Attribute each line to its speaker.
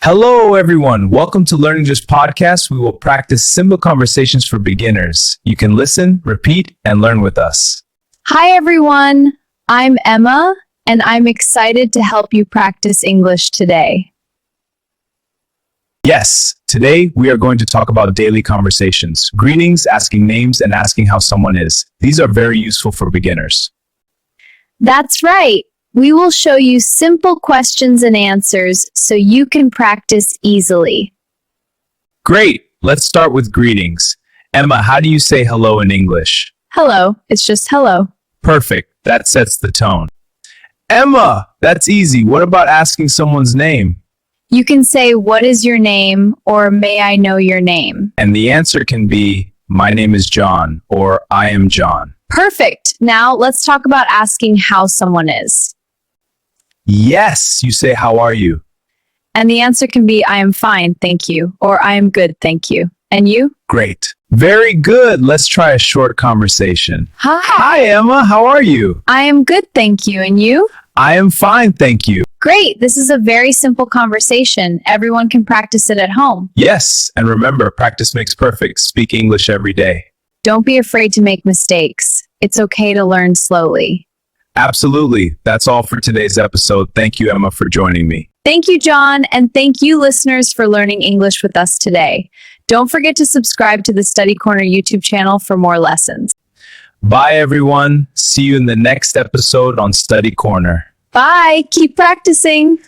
Speaker 1: Hello, everyone. Welcome to Learning Just Podcast. We will practice simple conversations for beginners. You can listen, repeat, and learn with us.
Speaker 2: Hi, everyone. I'm Emma, and I'm excited to help you practice English today.
Speaker 1: Yes, today we are going to talk about daily conversations, greetings, asking names, and asking how someone is. These are very useful for beginners.
Speaker 2: That's right. We will show you simple questions and answers so you can practice easily.
Speaker 1: Great. Let's start with greetings. Emma, how do you say hello in English?
Speaker 2: Hello. It's just hello.
Speaker 1: Perfect. That sets the tone. Emma, that's easy. What about asking someone's name?
Speaker 2: You can say, "What is your name?" or "May I know your name?"
Speaker 1: And the answer can be, "My name is John," or "I am John."
Speaker 2: Perfect. Now let's talk about asking how someone is.
Speaker 1: Yes, you say, "How are you?"
Speaker 2: And the answer can be, "I am fine, thank you," or "I am good, thank you." And you?
Speaker 1: Great. Very good. Let's try a short conversation.
Speaker 2: Hi.
Speaker 1: Hi, Emma. How are you?
Speaker 2: I am good, thank you. And you?
Speaker 1: I am fine, thank you.
Speaker 2: Great. This is a very simple conversation. Everyone can practice it at home.
Speaker 1: Yes, and remember, practice makes perfect. Speak English every day.
Speaker 2: Don't be afraid to make mistakes. It's okay to learn slowly.
Speaker 1: Absolutely. That's all for today's episode. Thank you, Emma, for joining me.
Speaker 2: Thank you, John, and thank you, listeners, for learning English with us today. Don't forget to subscribe to the Study Corner YouTube channel for more lessons.
Speaker 1: Bye, everyone. See you in the next episode on Study Corner.
Speaker 2: Bye. Keep practicing.